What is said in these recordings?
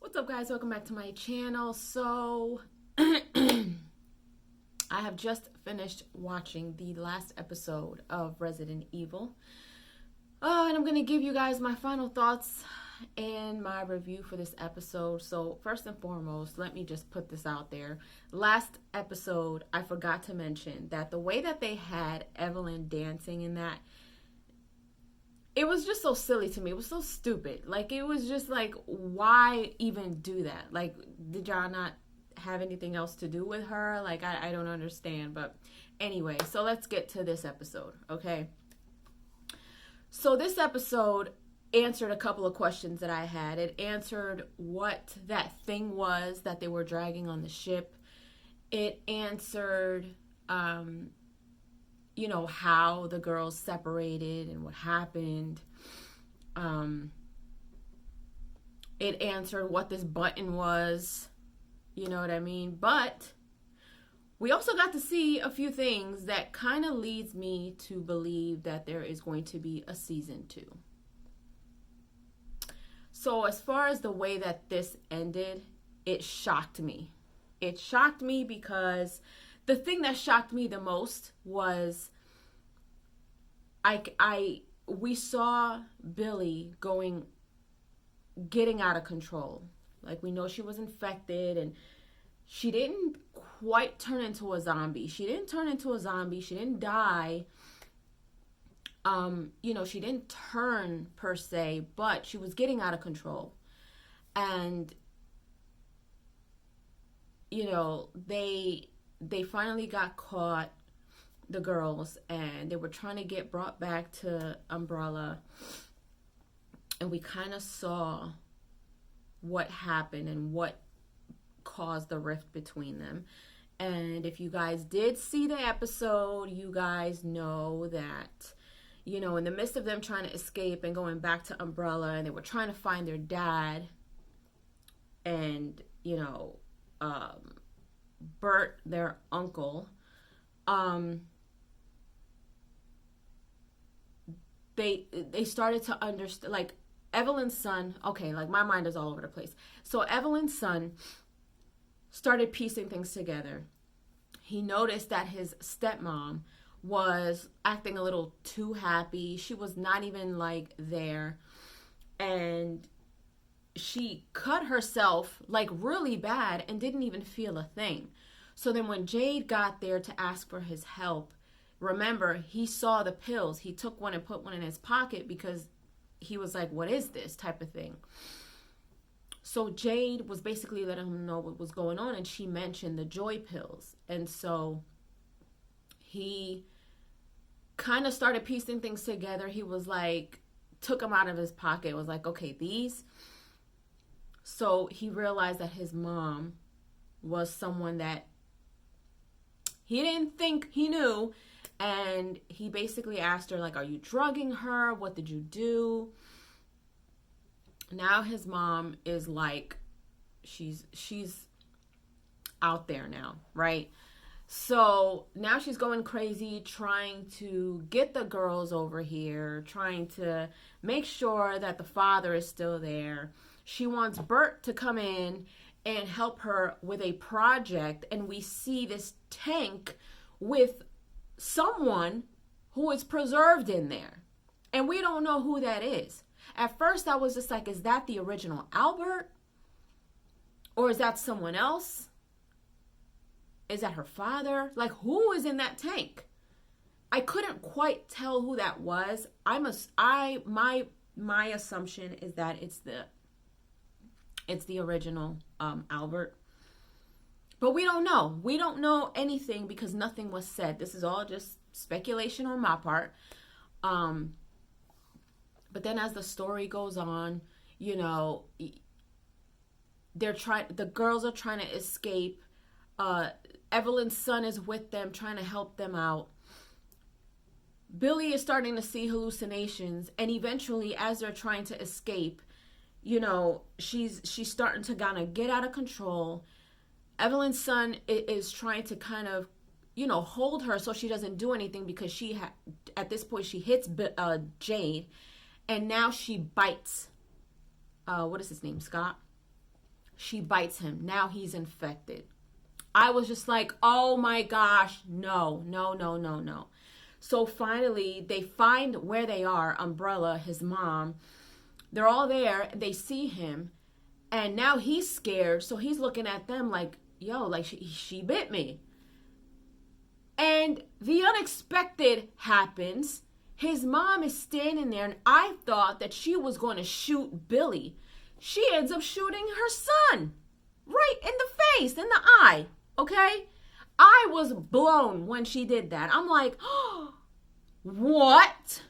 What's up, guys? Welcome back to my channel. So I have just finished watching the last episode of Resident Evil, and I'm going to give you guys my final thoughts and my review for this episode. So first and foremost, let me just put this out there. Last episode, I forgot to mention that the way that they had Evelyn dancing in that, it was just so silly to me. It was so stupid. Like, it was just like, why even do that? Like, did y'all not have anything else to do with her? Like, I don't understand. But anyway, so let's get to this episode, okay? So this episode answered a couple of questions that I had. It answered what that thing was that they were dragging on the ship. It answered, how the girls separated and what happened. It answered what this button was. You know what I mean? But we also got to see a few things that kind of leads me to believe that there is going to be a season 2. So as far as the way that this ended, it shocked me. It shocked me because the thing that shocked me the most was we saw Billy getting out of control. Like, we know she was infected and she didn't quite turn into a zombie. She didn't turn into a zombie. She didn't die. She didn't turn per se, but she was getting out of control. And, they finally got caught, the girls, and they were trying to get brought back to Umbrella. And we kind of saw what happened and what caused the rift between them. And if you guys did see the episode, you guys know that, in the midst of them trying to escape and going back to Umbrella, and they were trying to find their dad, and, Bert, their uncle, they started to understand, like, Evelyn's son, okay, like, my mind is all over the place. So Evelyn's son started piecing things together. He noticed that his stepmom was acting a little too happy. She was not even, like, there. And she cut herself, like, really bad and didn't even feel a thing. So then when Jade got there to ask for his help, remember, he saw the pills. He took one and put one in his pocket because he was like, what is this type of thing? So Jade was basically letting him know what was going on, and she mentioned the joy pills. And so he kind of started piecing things together. He was like, took them out of his pocket, was like, okay, these. So he realized that his mom was someone that he didn't think he knew. And he basically asked her, like, are you drugging her? What did you do? Now his mom is like, she's out there now, right? So now she's going crazy, trying to get the girls over here, trying to make sure that the father is still there. She wants Bert to come in and help her with a project. And we see this tank with someone who is preserved in there, and we don't know who that is. At first I was just like, is that the original Albert, or is that someone else? Is that her father? Like, who is in that tank? I couldn't quite tell who that was. My assumption is that it's the original Albert. But we don't know. We don't know anything because nothing was said. This is all just speculation on my part. But then as the story goes on, the girls are trying to escape. Evelyn's son is with them, trying to help them out. Billy is starting to see hallucinations, and eventually, as they're trying to escape, she's starting to kind of get out of control. Evelyn's son is trying to kind of, hold her so she doesn't do anything, because at this point she hits Jade, and now she bites, what is his name, Scott? she bites him. Now he's infected. I was just like, oh my gosh, no, no, no, no, no. So finally, they find where they are, Umbrella, his mom. They're all there. They see him. And now he's scared. So he's looking at them like, yo, like she bit me. And the unexpected happens. His mom is standing there, and I thought that she was going to shoot Billy. She ends up shooting her son right in the face, in the eye. Okay? I was blown when she did that. I'm like, oh, what?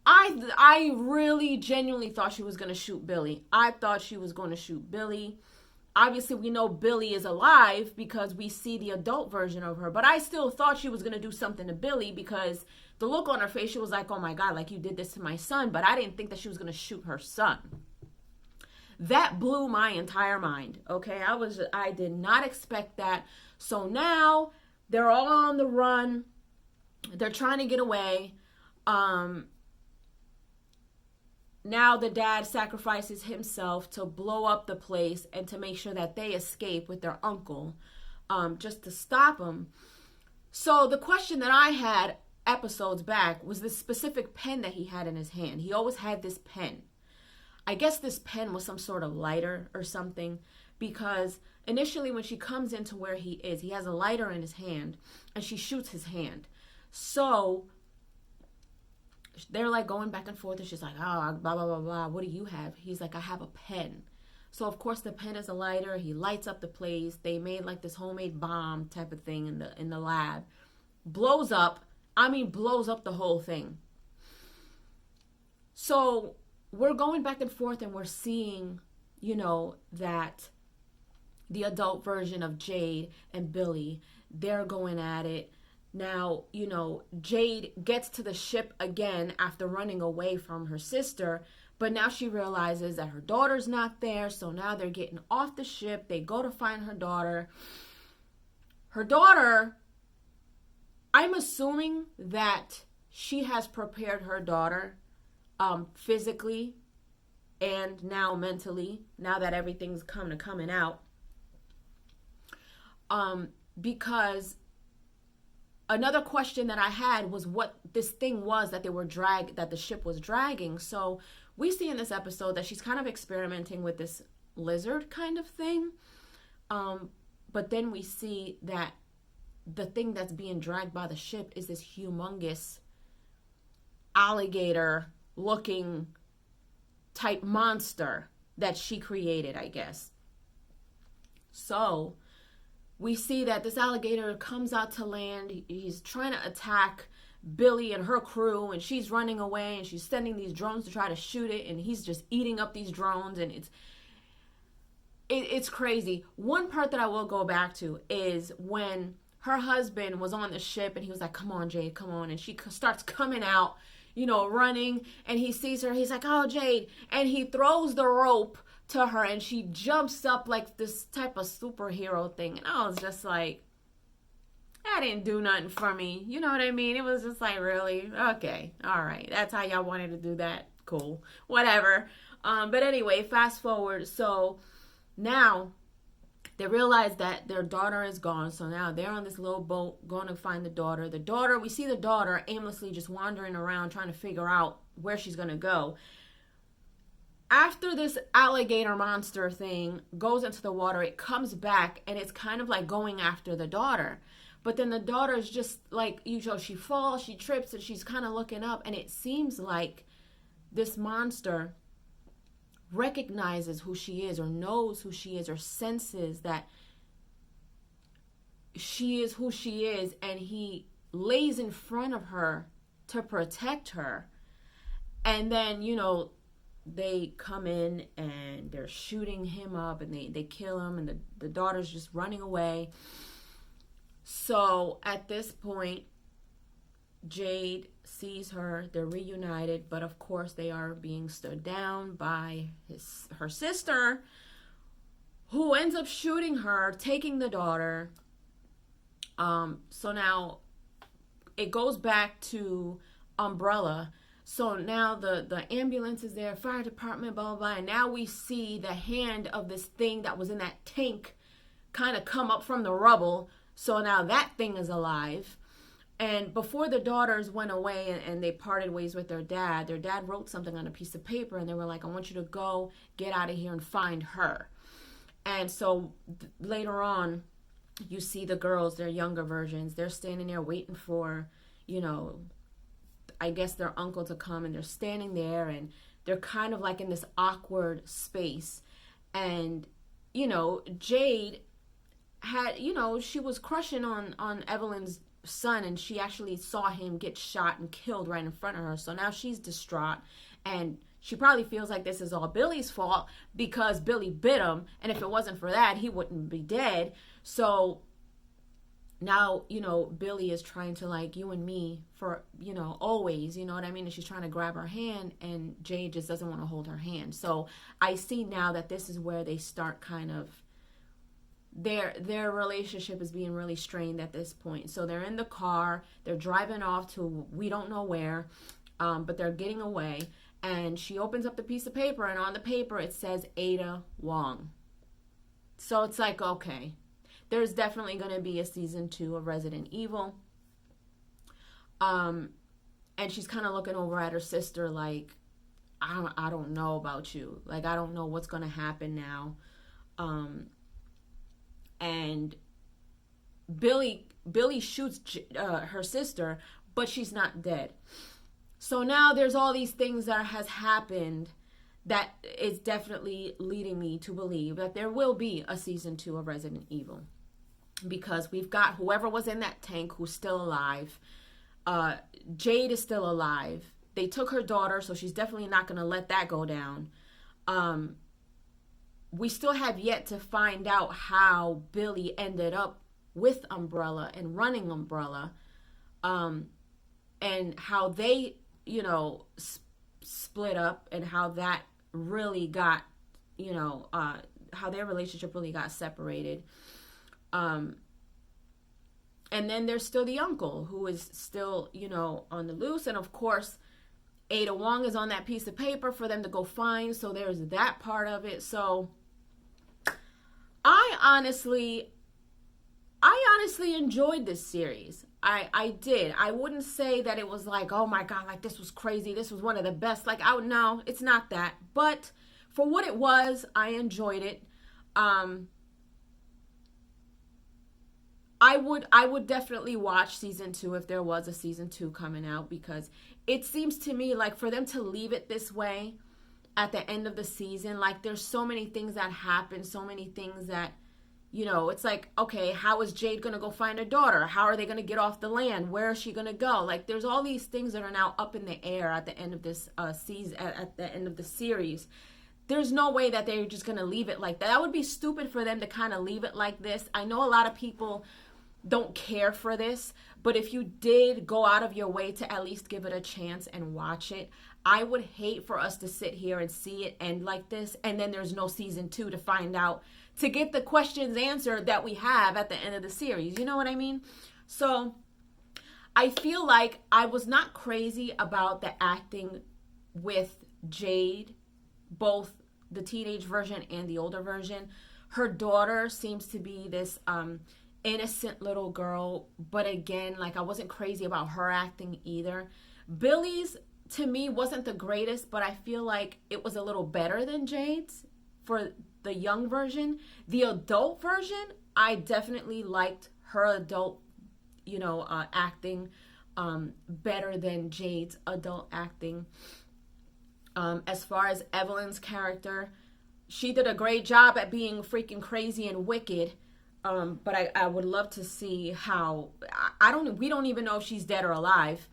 I really genuinely thought she was going to shoot Billy. I thought she was going to shoot Billy. Obviously, we know Billy is alive because we see the adult version of her. But I still thought she was going to do something to Billy because the look on her face, she was like, oh my God, like you did this to my son. But I didn't think that she was going to shoot her son. That blew my entire mind. Okay, I did not expect that. So now they're all on the run. They're trying to get away. Now the dad sacrifices himself to blow up the place and to make sure that they escape with their uncle, just to stop them. So the question that I had episodes back was this specific pen that he had in his hand. He always had this pen. I guess this pen was some sort of lighter or something, because initially when she comes into where he is, he has a lighter in his hand and she shoots his hand. So they're like going back and forth, and she's like, oh, blah, blah, blah, blah. What do you have? He's like, I have a pen. So of course the pen is a lighter. He lights up the place. They made like this homemade bomb type of thing in the lab. Blows up. I mean, blows up the whole thing. So we're going back and forth, and we're seeing, that the adult version of Jade and Billy, they're going at it. Now, Jade gets to the ship again after running away from her sister, but now she realizes that her daughter's not there. So now they're getting off the ship. They go to find her daughter. Her daughter, I'm assuming that she has prepared her daughter physically and now mentally, now that everything's coming out. Because another question that I had was what this thing was that that the ship was dragging. So we see in this episode that she's kind of experimenting with this lizard kind of thing. But then we see that the thing that's being dragged by the ship is this humongous alligator looking type monster that she created, I guess. So we see that this alligator comes out to land. He's trying to attack Billy and her crew, and she's running away, and she's sending these drones to try to shoot it, and he's just eating up these drones, and it's crazy. One part that I will go back to is when her husband was on the ship, and he was like, come on, Jade, come on, and she starts coming out, running, and he sees her. He's like, oh, Jade, and he throws the rope to her, and she jumps up like this type of superhero thing, and I was just like, that didn't do nothing for me. You know what I mean? It was just like, really? Okay, all right, that's how y'all wanted to do that? Cool, whatever. But anyway, fast forward. So now they realize that their daughter is gone. So now they're on this little boat going to find the daughter. We see the daughter aimlessly just wandering around trying to figure out where she's going to go. After this alligator monster thing goes into the water, it comes back, and it's kind of like going after the daughter. But then the daughter is just like, she falls, she trips, and she's kind of looking up, and it seems like this monster recognizes who she is, or knows who she is, or senses that she is who she is, and he lays in front of her to protect her. And then, they come in and they're shooting him up, and they kill him, and the daughter's just running away. So at this point, Jade sees her, they're reunited, but of course they are being stood down by her sister, who ends up shooting her, taking the daughter. So now it goes back to Umbrella. So now the ambulance is there, fire department, blah, blah, blah. And now we see the hand of this thing that was in that tank kind of come up from the rubble. So now that thing is alive. And before the daughters went away and they parted ways with their dad wrote something on a piece of paper, and they were like, I want you to go get out of here and find her. And so later on, you see the girls, their younger versions, they're standing there waiting for, I guess their uncle to come, and they're standing there and they're kind of like in this awkward space. And, Jade had, she was crushing on Evelyn's son, and she actually saw him get shot and killed right in front of her. So now she's distraught, and she probably feels like this is all Billy's fault because Billy bit him, and if it wasn't for that, he wouldn't be dead. So now, Billy is trying to, like, you and me for, always, you know what I mean? And she's trying to grab her hand, and Jade just doesn't want to hold her hand. So I see now that this is where they start kind of, their relationship is being really strained at this point. So they're in the car, they're driving off to we don't know where, but they're getting away. And she opens up the piece of paper, and on the paper it says Ada Wong. So it's like, okay, there's definitely going to be a season 2 of Resident Evil. And she's kind of looking over at her sister like, I don't know about you. Like, I don't know what's going to happen now. And Billy shoots her sister, but she's not dead. So now there's all these things that has happened that is definitely leading me to believe that there will be a season 2 of Resident Evil. Because we've got whoever was in that tank who's still alive. Jade is still alive. They took her daughter, so she's definitely not going to let that go down. We still have yet to find out how Billy ended up with Umbrella and running Umbrella. And how they, split up, and how that really got, how their relationship really got separated. And then there's still the uncle who is still, on the loose. And of course, Ada Wong is on that piece of paper for them to go find. So there's that part of it. So I honestly enjoyed this series. I did. I wouldn't say that it was like, oh my God, like this was crazy. This was one of the best. Like, no, it's not that. But for what it was, I enjoyed it. I would definitely watch season 2 if there was a season 2 coming out, because it seems to me like for them to leave it this way at the end of the season, like there's so many things that happen, so many things that, it's like, okay, how is Jade going to go find her daughter? How are they going to get off the land? Where is she going to go? Like there's all these things that are now up in the air at the end of this season, at the end of the series. There's no way that they're just going to leave it like that. That would be stupid for them to kind of leave it like this. I know a lot of people don't care for this, but if you did go out of your way to at least give it a chance and watch it, I would hate for us to sit here and see it end like this, and then there's no season 2 to find out, to get the questions answered that we have at the end of the series. You know what I mean? So I feel like I was not crazy about the acting with Jade, both the teenage version and the older version. Her daughter seems to be this innocent little girl, but again, like I wasn't crazy about her acting either. Billy's, to me, wasn't the greatest, but I feel like it was a little better than Jade's for the young version. The adult version, I definitely liked her adult, acting better than Jade's adult acting. As far as Evelyn's character, she did a great job at being freaking crazy and wicked. But I would love to see how, we don't even know if she's dead or alive.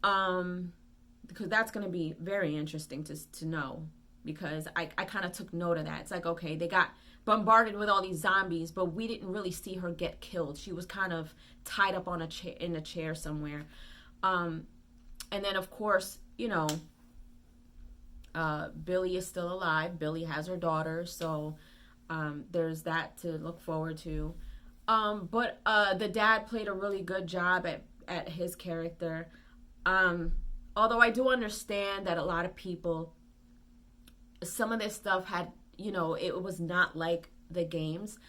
Because that's going to be very interesting to know, because I kind of took note of that. It's like, okay, they got bombarded with all these zombies, but we didn't really see her get killed. She was kind of tied up on in a chair somewhere. And then of course, Billy is still alive. Billy has her daughter. So, there's that to look forward to. But the dad played a really good job at his character. although I do understand that a lot of people, some of this stuff had, it was not like the games.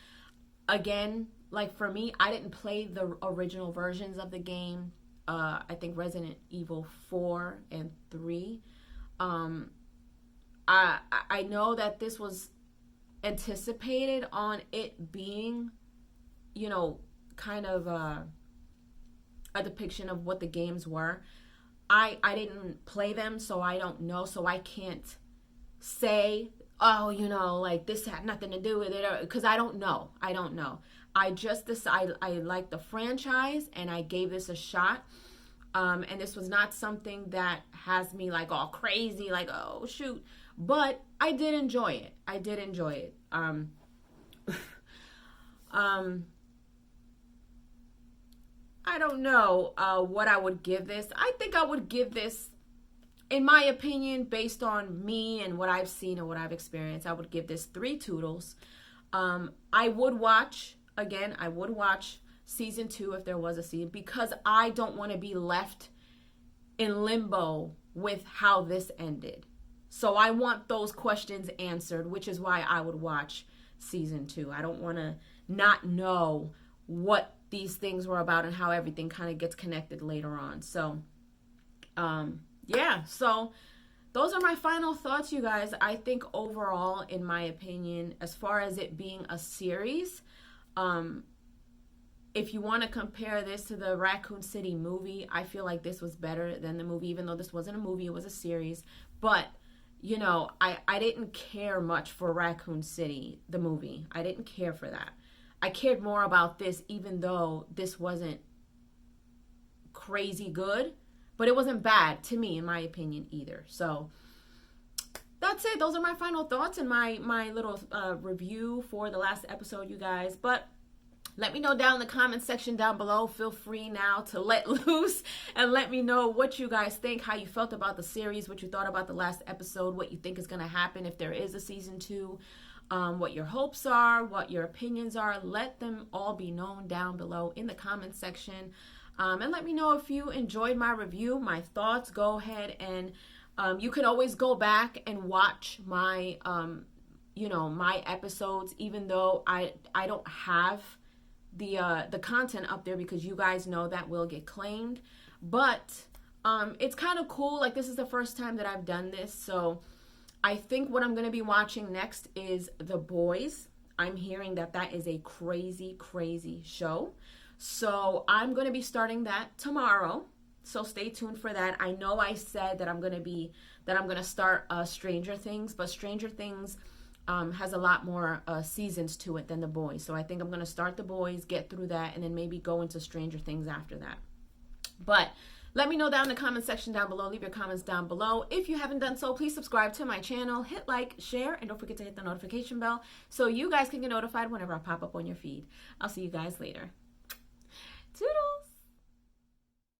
Again, like for me, I didn't play the original versions of the game. I think Resident Evil 4 and 3. I know that this was anticipated on it being, kind of a depiction of what the games were. I didn't play them, so I don't know. So I can't say, oh, like this had nothing to do with it, because I don't know. I just decided I like the franchise and I gave this a shot. And this was not something that has me like all crazy, like, oh shoot. But I did enjoy it. I don't know what I would give this. I think I would give this, in my opinion, based on me and what I've seen and what I've experienced, I would give this 3 toodles. I would watch season 2 if there was a season, because I don't want to be left in limbo with how this ended. So I want those questions answered, which is why I would watch season 2. I don't want to not know what these things were about and how everything kind of gets connected later on. So, yeah. So those are my final thoughts, you guys. I think overall, in my opinion, as far as it being a series, if you want to compare this to the Raccoon City movie, I feel like this was better than the movie, even though this wasn't a movie, it was a series. But, I didn't care much for Raccoon City, the movie. I didn't care for that. I cared more about this, even though this wasn't crazy good, but it wasn't bad to me, in my opinion, either. So that's it. Those are my final thoughts and my little review for the last episode, you guys. But let me know down in the comment section down below. Feel free now to let loose and let me know what you guys think, how you felt about the series, what you thought about the last episode, what you think is going to happen if there is a season 2, what your hopes are, what your opinions are. Let them all be known down below in the comment section. And let me know if you enjoyed my review, my thoughts. Go ahead and you can always go back and watch my, my episodes, even though I don't have the content up there, because you guys know that will get claimed. But it's kind of cool. Like, this is the first time that I've done this, so I think what I'm going to be watching next is The Boys. I'm hearing that is a crazy show, so I'm going to be starting that tomorrow. So stay tuned for that. I know I said that I'm going to start Stranger Things, but Stranger Things has a lot more seasons to it than The Boys. So I think I'm going to start The Boys, get through that, and then maybe go into Stranger Things after that. But let me know down in the comment section down below. Leave your comments down below. If you haven't done so, please subscribe to my channel, hit like, share, and don't forget to hit the notification bell so you guys can get notified whenever I pop up on your feed. I'll see you guys later. Toodles!